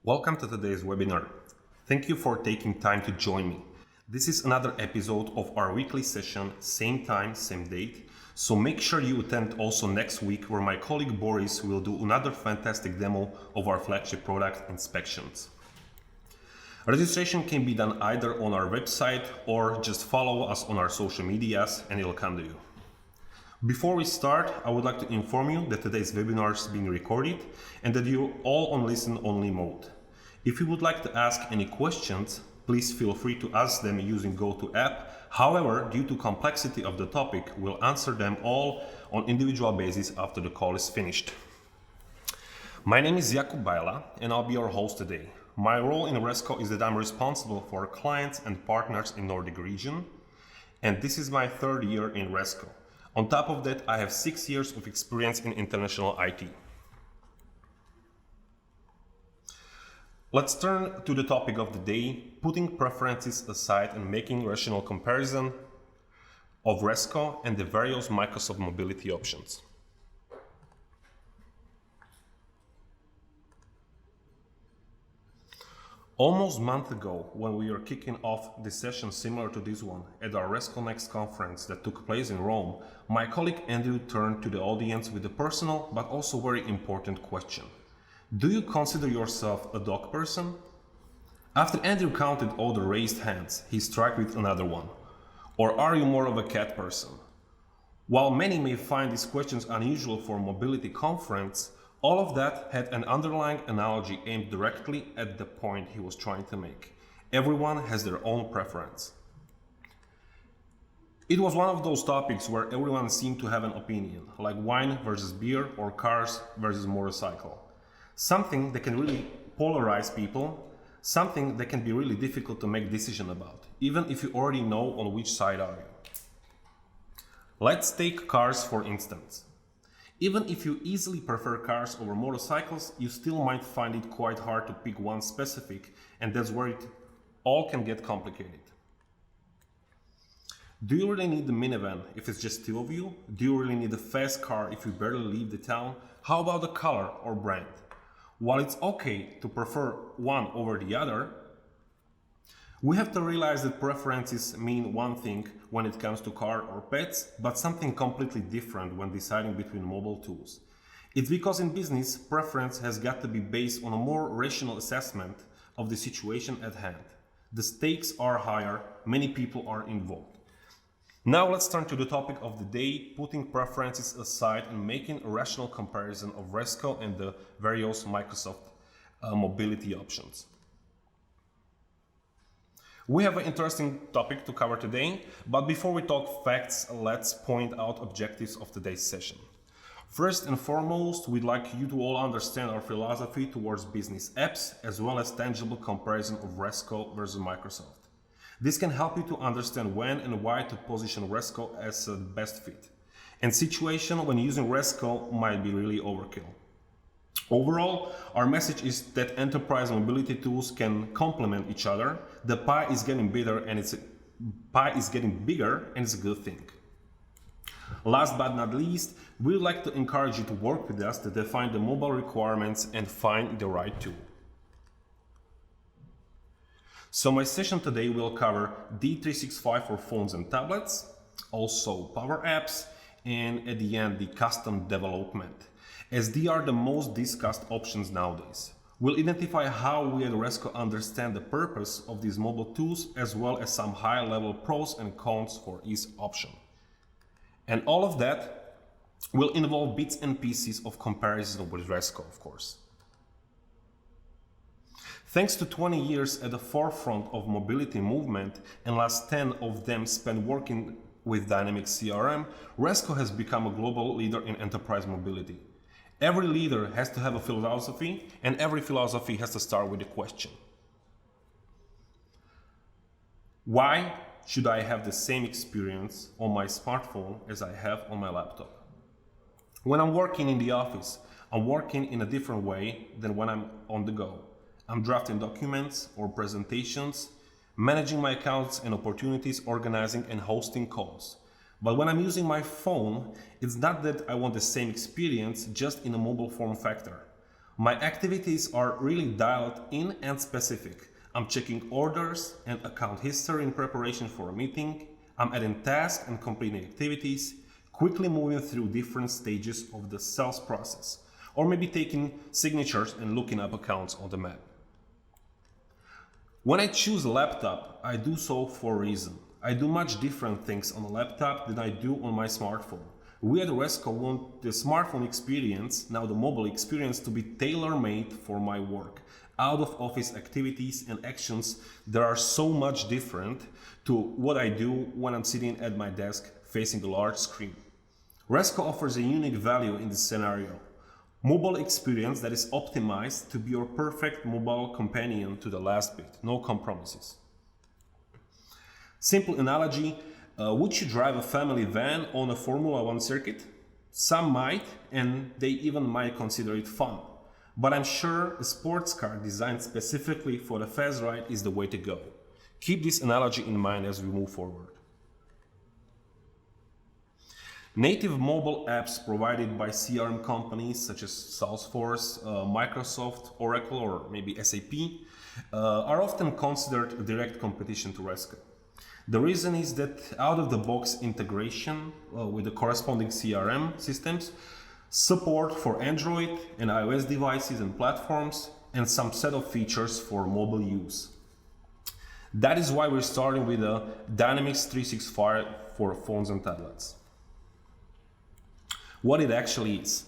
Welcome to today's webinar. Thank you for taking time to join me. This is another episode of our weekly session, same time, same date. So make sure you attend also next week where my colleague Boris will do another fantastic demo of our flagship product inspections. Registration can be done either on our website or just follow us on our social medias and it'll come to you. Before we start, I would like to inform you that today's webinar is being recorded and that you're all on listen-only mode. If you would like to ask any questions, please feel free to ask them using GoToApp. However, due to complexity of the topic, we'll answer them all on individual basis after the call is finished. My name is Jakub Bajla and I'll be your host today. My role in Resco is that I'm responsible for clients and partners in Nordic region, and this is my third year in Resco. On top of that, I have 6 years of experience in international IT. Let's turn to the topic of the day, putting preferences aside and making rational comparison of Resco and the various Microsoft mobility options. Almost a month ago, when we were kicking off this session similar to this one at our Resco Next conference that took place in Rome, my colleague Andrew turned to the audience with a personal but also very important question. Do you consider yourself a dog person? After Andrew counted all the raised hands, he struck with another one. Or are you more of a cat person? While many may find these questions unusual for a mobility conference, all of that had an underlying analogy aimed directly at the point he was trying to make. Everyone has their own preference. It was one of those topics where everyone seemed to have an opinion, like wine versus beer or cars versus motorcycle. Something that can really polarize people, something that can be really difficult to make decision about, even if you already know on which side are you. Let's take cars for instance. Even if you easily prefer cars over motorcycles, you still might find it quite hard to pick one specific, and that's where it all can get complicated. Do you really need the minivan if it's just two of you? Do you really need a fast car if you barely leave the town? How about the color or brand? While it's okay to prefer one over the other, we have to realize that preferences mean one thing when it comes to car or pets, but something completely different when deciding between mobile tools. It's because in business, preference has got to be based on a more rational assessment of the situation at hand. The stakes are higher, many people are involved. Now let's turn to the topic of the day, putting preferences aside and making a rational comparison of Resco and the various Microsoft mobility options. We have an interesting topic to cover today, but before we talk facts, let's point out objectives of today's session. First and foremost, we'd like you to all understand our philosophy towards business apps, as well as tangible comparison of Resco versus Microsoft. This can help you to understand when and why to position Resco as the best fit, and situation when using Resco might be really overkill. Overall, our message is that enterprise mobility tools can complement each other. The pie is getting bigger and it's a good thing. Last but not least, we'd like to encourage you to work with us to define the mobile requirements and find the right tool. So my session today will cover D365 for phones and tablets, also PowerApps, and at the end, the custom development, as they are the most discussed options nowadays. We'll identify how we at Resco understand the purpose of these mobile tools, as well as some high-level pros and cons for each option. And all of that will involve bits and pieces of comparison with Resco, of course. Thanks to 20 years at the forefront of mobility movement and last 10 of them spent working with dynamic CRM, Resco has become a global leader in enterprise mobility. Every leader has to have a philosophy, and every philosophy has to start with a question. Why should I have the same experience on my smartphone as I have on my laptop? When I'm working in the office, I'm working in a different way than when I'm on the go. I'm drafting documents or presentations, managing my accounts and opportunities, organizing and hosting calls. But when I'm using my phone, it's not that I want the same experience, just in a mobile form factor. My activities are really dialed in and specific. I'm checking orders and account history in preparation for a meeting. I'm adding tasks and completing activities, quickly moving through different stages of the sales process, or maybe taking signatures and looking up accounts on the map. When I choose a laptop, I do so for a reason. I do much different things on a laptop than I do on my smartphone. We at Resco want the smartphone experience, now the mobile experience, to be tailor-made for my work. Out of office activities and actions that are so much different to what I do when I'm sitting at my desk facing a large screen. Resco offers a unique value in this scenario. Mobile experience that is optimized to be your perfect mobile companion to the last bit, no compromises. Simple analogy, would you drive a family van on a Formula One circuit? Some might, and they even might consider it fun. But I'm sure a sports car designed specifically for the fast ride is the way to go. Keep this analogy in mind as we move forward. Native mobile apps provided by CRM companies such as Salesforce, Microsoft, Oracle, or maybe SAP are often considered a direct competition to Resco. The reason is that out-of-the-box integration with the corresponding CRM systems, support for Android and iOS devices and platforms, and some set of features for mobile use. That is why we're starting with a Dynamics 365 for phones and tablets. What it actually is.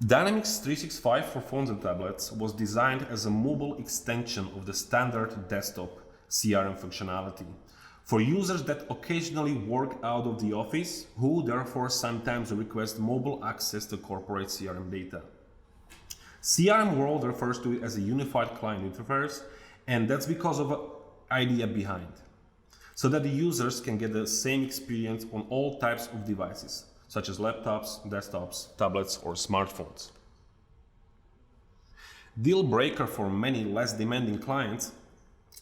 Dynamics 365 for phones and tablets was designed as a mobile extension of the standard desktop CRM functionality for users that occasionally work out of the office, who therefore sometimes request mobile access to corporate CRM data. CRM World refers to it as a unified client interface, and that's because of an idea behind, so that the users can get the same experience on all types of devices, such as laptops, desktops, tablets, or smartphones. Deal breaker for many less demanding clients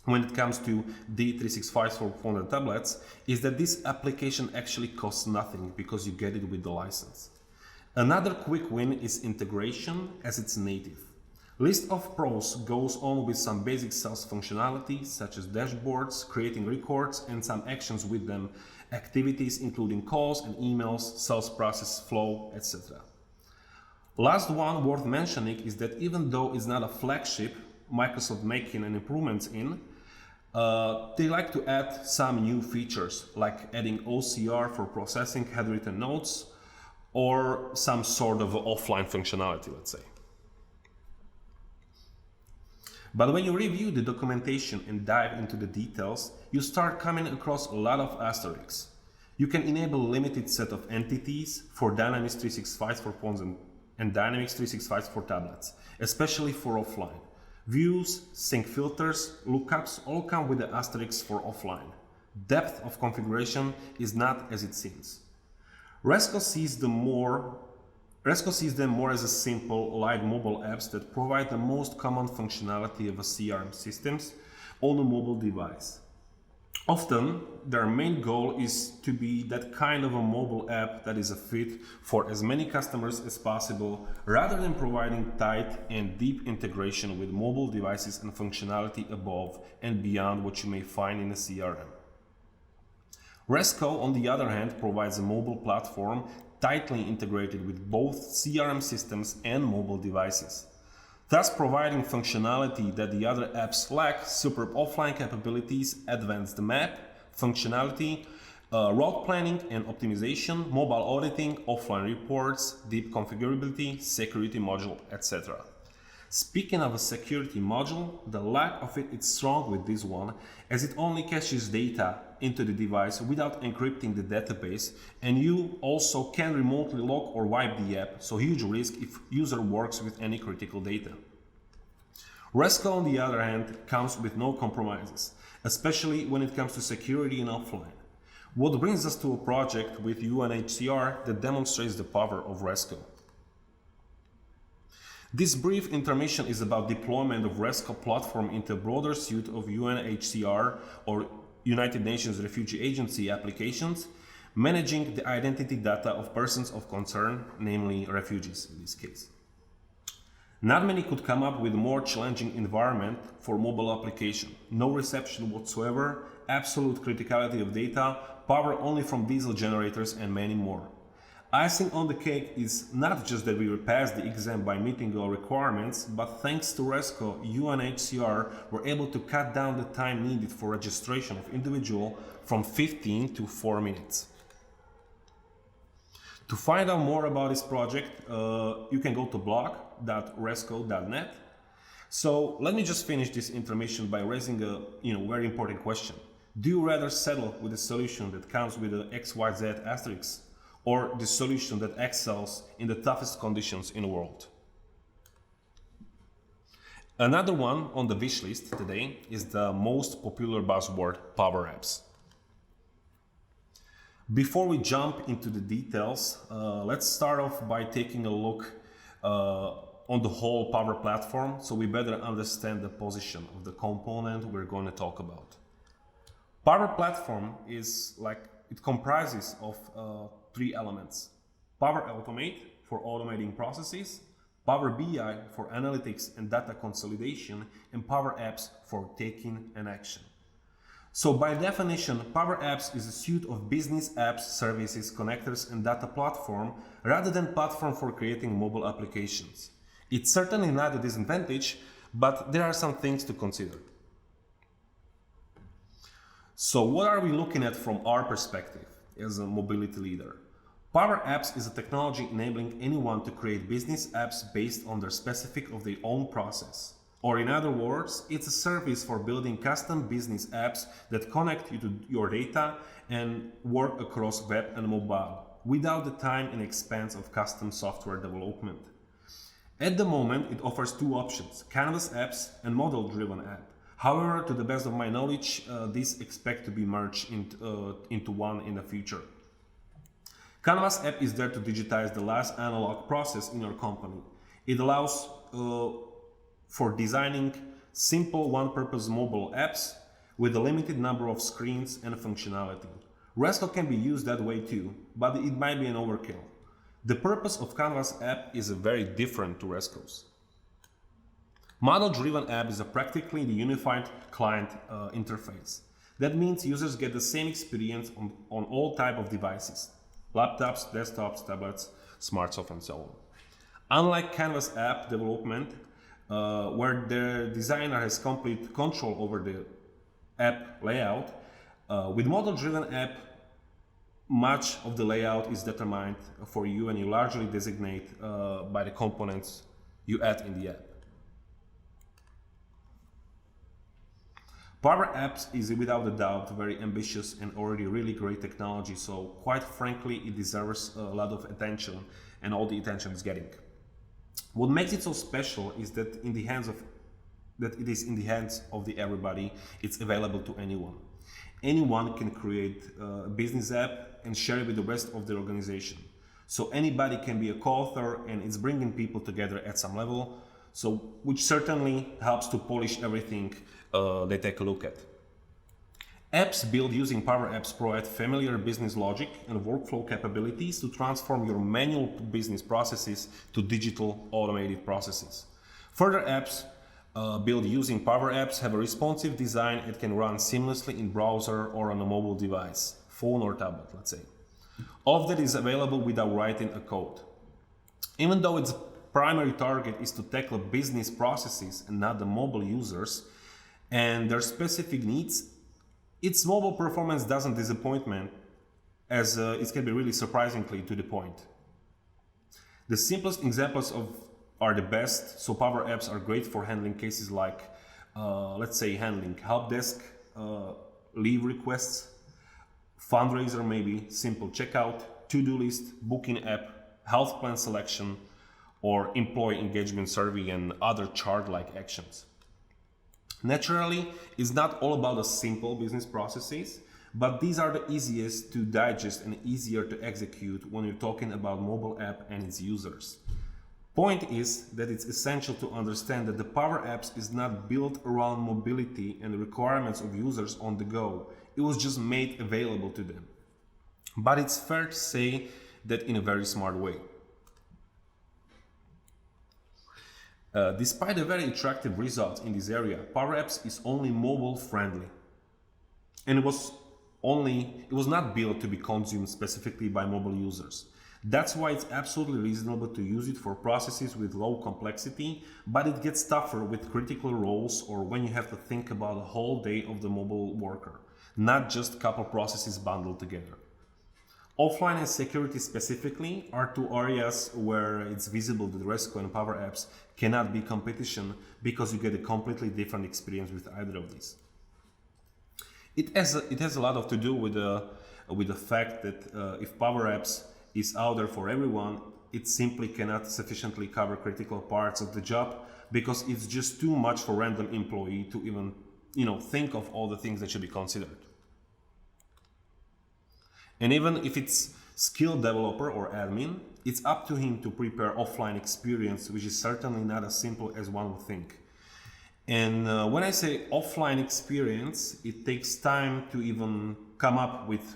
when it comes to D365 for phone and tablets is that this application actually costs nothing because you get it with the license. Another quick win is integration, as it's native. List of pros goes on with some basic sales functionality such as dashboards, creating records and some actions with them, activities including calls and emails, sales process flow, etc. Last one worth mentioning is that even though it's not a flagship Microsoft making an improvements in, they like to add some new features like adding OCR for processing handwritten notes or some sort of offline functionality, let's say. But when you review the documentation and dive into the details, you start coming across a lot of asterisks. You can enable a limited set of entities for Dynamics 365 for phones and Dynamics 365 for tablets, especially for offline. Views, sync filters, lookups all come with the asterisks for offline. Depth of configuration is not as it seems. Resco sees them more as a simple, light mobile apps that provide the most common functionality of a CRM systems on a mobile device. Often, their main goal is to be that kind of a mobile app that is a fit for as many customers as possible, rather than providing tight and deep integration with mobile devices and functionality above and beyond what you may find in a CRM. Resco, on the other hand, provides a mobile platform tightly integrated with both CRM systems and mobile devices, thus providing functionality that the other apps lack: superb offline capabilities, advanced map functionality, route planning and optimization, mobile auditing, offline reports, deep configurability, security module, etc. Speaking of a security module, the lack of it is strong with this one, as it only caches data into the device without encrypting the database, and you also can remotely lock or wipe the app, so huge risk if user works with any critical data. Resco, on the other hand, comes with no compromises, especially when it comes to security and offline. What brings us to a project with UNHCR that demonstrates the power of Resco. This brief intermission is about deployment of Resco platform into a broader suite of UNHCR or United Nations Refugee Agency applications, managing the identity data of persons of concern, namely refugees in this case. Not many could come up with a more challenging environment for mobile application. No reception whatsoever, absolute criticality of data, power only from diesel generators, and many more. Icing on the cake is not just that we passed the exam by meeting all requirements, but thanks to Resco, UNHCR were able to cut down the time needed for registration of individual from 15 to 4 minutes. To find out more about this project, you can go to blog.resco.net. So let me just finish this intermission by raising a very important question. Do you rather settle with a solution that comes with an XYZ asterisk, or the solution that excels in the toughest conditions in the world? Another one on the wish list today is the most popular buzzword, PowerApps. Before we jump into the details, let's start off by taking a look on the whole Power Platform so we better understand the position of the component we're going to talk about. Power Platform it comprises of 3 elements. Power Automate for automating processes, Power BI for analytics and data consolidation, and Power Apps for taking an action. So by definition, Power Apps is a suite of business apps, services, connectors, and data platform rather than platform for creating mobile applications. It's certainly not a disadvantage, but there are some things to consider. So what are we looking at from our perspective as a mobility leader? Power Apps is a technology enabling anyone to create business apps based on their specific of their own process. Or in other words, it's a service for building custom business apps that connect you to your data and work across web and mobile without the time and expense of custom software development. At the moment, it offers 2 options, Canvas apps and model-driven app. However, to the best of my knowledge, these expect to be merged into one in the future. Canvas app is there to digitize the last analog process in your company. It allows for designing simple one-purpose mobile apps with a limited number of screens and functionality. Resco can be used that way too, but it might be an overkill. The purpose of Canvas app is very different to Resco's. Model-driven app is a practically the unified client interface. That means users get the same experience on all type of devices, laptops, desktops, tablets, smartphones, and so on. Unlike Canvas app development, where the designer has complete control over the app layout, with model-driven app, much of the layout is determined for you and you largely designate by the components you add in the app. Power Apps is without a doubt very ambitious and already really great technology, so quite frankly it deserves a lot of attention, and all the attention it's getting. What makes it so special is that it is in the hands of the everybody. It's available to anyone. Anyone can create a business app and share it with the rest of the organization. So anybody can be a co-author, and it's bringing people together at some level, so which certainly helps to polish everything they take a look at. Apps built using Power Apps provide familiar business logic and workflow capabilities to transform your manual business processes to digital automated processes. Further, apps built using Power Apps have a responsive design and can run seamlessly in browser or on a mobile device, phone or tablet, let's say. All of that is available without writing a code. Even though its primary target is to tackle business processes and not the mobile users and their specific needs, its mobile performance doesn't disappoint, as it can be really surprisingly to the point. The simplest examples are the best, so Power Apps are great for handling cases like, let's say, handling help desk, leave requests, fundraiser maybe, simple checkout, to-do list, booking app, health plan selection, or employee engagement survey and other chart-like actions. Naturally, it's not all about the simple business processes, but these are the easiest to digest and easier to execute when you're talking about mobile app and its users. Point is that it's essential to understand that the Power Apps is not built around mobility and the requirements of users on the go. It was just made available to them. But it's fair to say that in a very smart way. Despite the very attractive results in this area, PowerApps is only mobile friendly. And it was not built to be consumed specifically by mobile users. That's why it's absolutely reasonable to use it for processes with low complexity, but it gets tougher with critical roles or when you have to think about the whole day of the mobile worker, not just a couple processes bundled together. Offline and security specifically are two areas where it's visible that Resco and PowerApps cannot be competition because you get a completely different experience with either of these. It has a lot to do with the fact that if PowerApps is out there for everyone, it simply cannot sufficiently cover critical parts of the job because it's just too much for random employee to even think of all the things that should be considered. And even if it's skilled developer or admin, it's up to him to prepare offline experience, which is certainly not as simple as one would think. And when I say offline experience, it takes time to even come up with,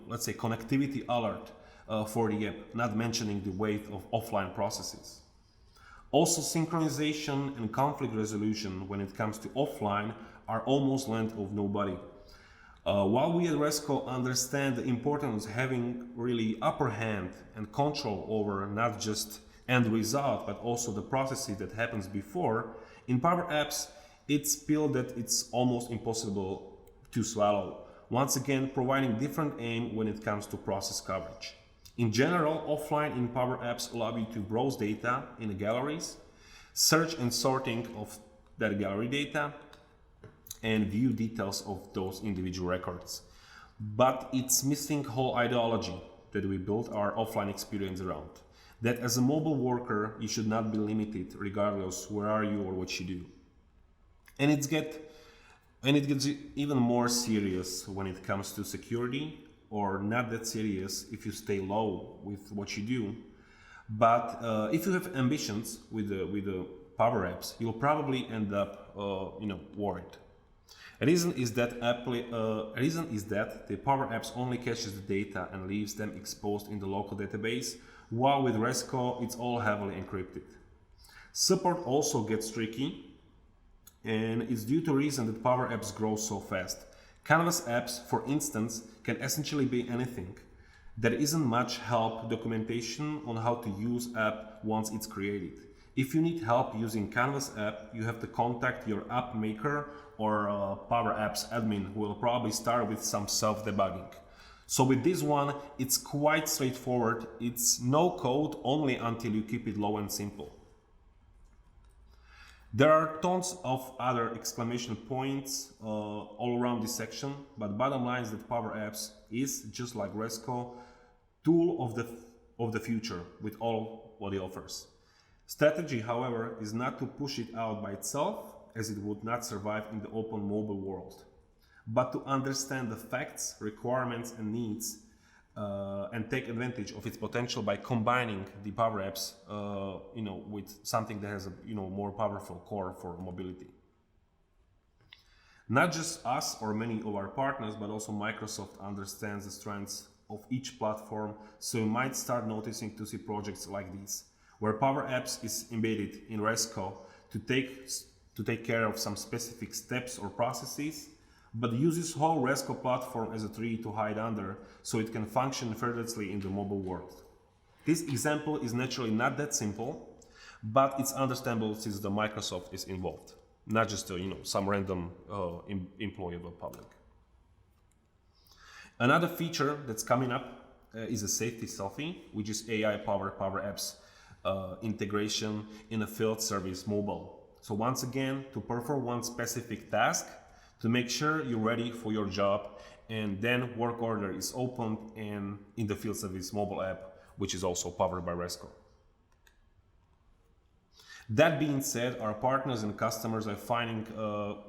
let's say connectivity alert for the app, not mentioning the weight of offline processes. Also, synchronization and conflict resolution when it comes to offline are almost land of nobody. While we at Resco understand the importance of having really upper hand and control over not just end result, but also the processes that happens before, in PowerApps, it's pill that it's almost impossible to swallow. Once again, providing different aim when it comes to process coverage. In general, offline in PowerApps allow you to browse data in the galleries, search and sorting of that gallery data, and view details of those individual records. But it's missing whole ideology that we built our offline experience around. That as a mobile worker, you should not be limited regardless where are you or what you do. And it gets even more serious when it comes to security, or not that serious if you stay low with what you do. But if you have ambitions with the PowerApps, you'll probably end up worried. A reason is that the PowerApps only caches the data and leaves them exposed in the local database, while with Resco it's all heavily encrypted. Support also gets tricky, and it's due to reason that PowerApps grow so fast. Canvas apps, for instance, can essentially be anything. There isn't much help documentation on how to use app once it's created. If you need help using Canvas app, you have to contact your app maker or PowerApps admin, who will probably start with some self-debugging. So with this one, it's quite straightforward. It's no code only until you keep it low and simple. There are tons of other exclamation points all around this section, but bottom line is that PowerApps is, just like Resco, tool of the future with all what it offers. Strategy, however, is not to push it out by itself, as it would not survive in the open mobile world, but to understand the facts, requirements, and needs, and take advantage of its potential by combining the PowerApps, with something that has a more powerful core for mobility. Not just us or many of our partners, but also Microsoft understands the strengths of each platform, so you might start noticing to see projects like these, where PowerApps is embedded in Resco to take care of some specific steps or processes, but uses whole Resco platform as a tree to hide under, so it can function effortlessly in the mobile world. This example is naturally not that simple, but it's understandable since the Microsoft is involved, not just some random employee of the public. Another feature that's coming up is a safety Selfie, which is AI-powered PowerApps integration in a field service mobile. So once again, to perform one specific task, to make sure you're ready for your job, and then work order is opened and in the field service mobile app, which is also powered by Resco. That being said, our partners and customers are finding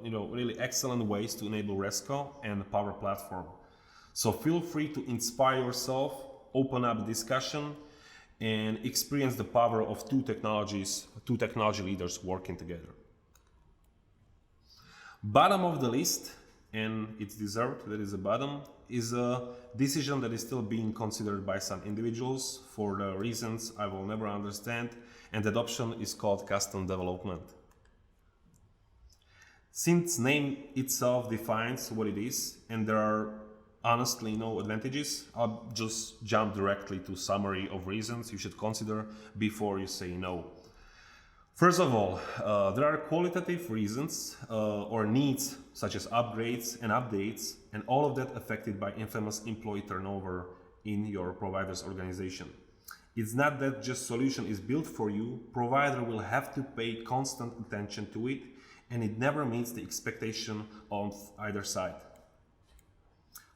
really excellent ways to enable Resco and the Power Platform. So feel free to inspire yourself, open up discussion, and experience the power of two technology leaders working together. Bottom of the list and it's deserved, that is the bottom, is a decision that is still being considered by some individuals for the reasons I will never understand, and that option is called custom development. Since name itself defines what it is, and there are honestly no advantages, I'll just jump directly to summary of reasons you should consider before you say no. First of all, there are qualitative reasons or needs such as upgrades and updates, and all of that affected by infamous employee turnover in your provider's organization. It's not that just solution is built for you, provider will have to pay constant attention to it, and it never meets the expectation of either side.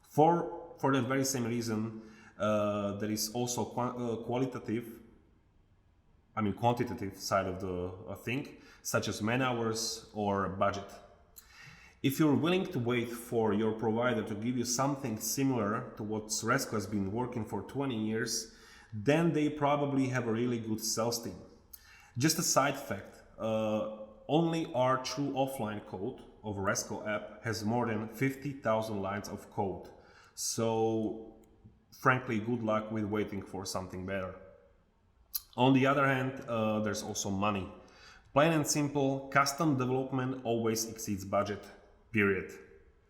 For that very same reason, there is also quantitative side of the thing, such as man hours or budget. If you're willing to wait for your provider to give you something similar to what Resco has been working for 20 years, then they probably have a really good sales team. Just a side fact, only our true offline code of Resco app has more than 50,000 lines of code. So frankly, good luck with waiting for something better. On the other hand, there's also money. Plain and simple, custom development always exceeds budget, period.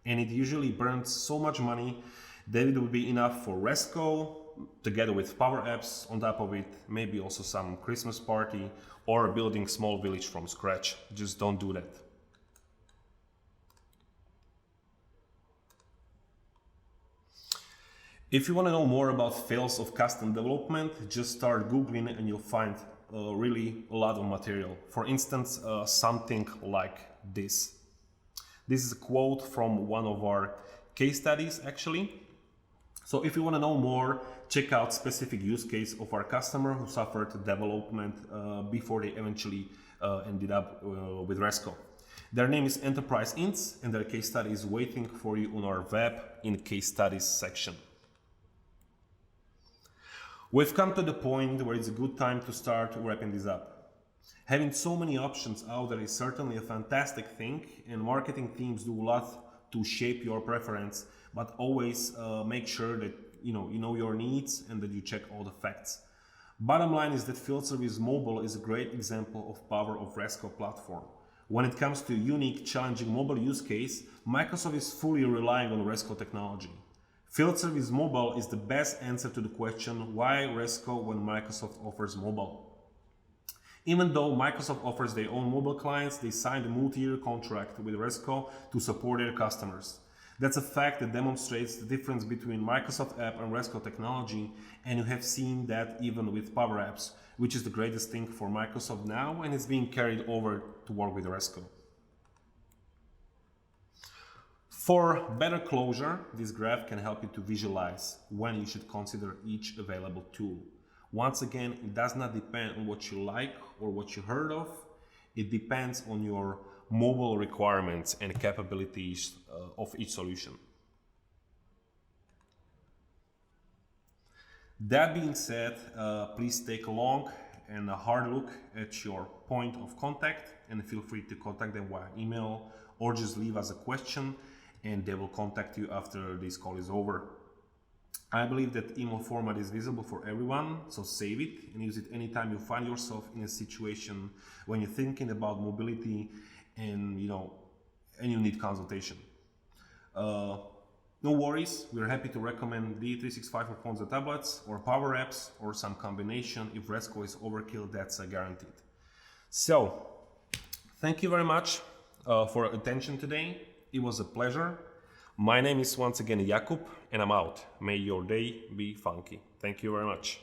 And it usually burns so much money that it would be enough for Resco, together with PowerApps on top of it, maybe also some Christmas party, or building small village from scratch. Just don't do that. If you want to know more about fails of custom development, just start Googling and you'll find really a lot of material. For instance, something like this. This is a quote from one of our case studies actually. So if you want to know more, check out specific use case of our customer who suffered development before they eventually ended up with Resco. Their name is Enterprise Ints, and their case study is waiting for you on our web in case studies section. We've come to the point where it's a good time to start wrapping this up. Having so many options out there is certainly a fantastic thing, and marketing teams do a lot to shape your preference, but always make sure that you know your needs and that you check all the facts. Bottom line is that Field Service Mobile is a great example of power of Resco platform. When it comes to unique, challenging mobile use case, Microsoft is fully relying on Resco technology. Field Service Mobile is the best answer to the question why Resco when Microsoft offers mobile. Even though Microsoft offers their own mobile clients, they signed a multi-year contract with Resco to support their customers. That's a fact that demonstrates the difference between Microsoft app and Resco technology, and you have seen that even with PowerApps, which is the greatest thing for Microsoft now, and it's being carried over to work with Resco. For better closure, this graph can help you to visualize when you should consider each available tool. Once again, it does not depend on what you like or what you heard of. It depends on your mobile requirements and capabilities of each solution. That being said, please take a long and a hard look at your point of contact, and feel free to contact them via email or just leave us a question and they will contact you after this call is over. I believe that email format is visible for everyone, so save it and use it anytime you find yourself in a situation when you're thinking about mobility and you need consultation. No worries, we're happy to recommend D365 for phones and tablets, or PowerApps, or some combination. If Resco is overkill, that's guaranteed. So, thank you very much for attention today. It was a pleasure. My name is once again Jakub, and I'm out. May your day be funky. Thank you very much.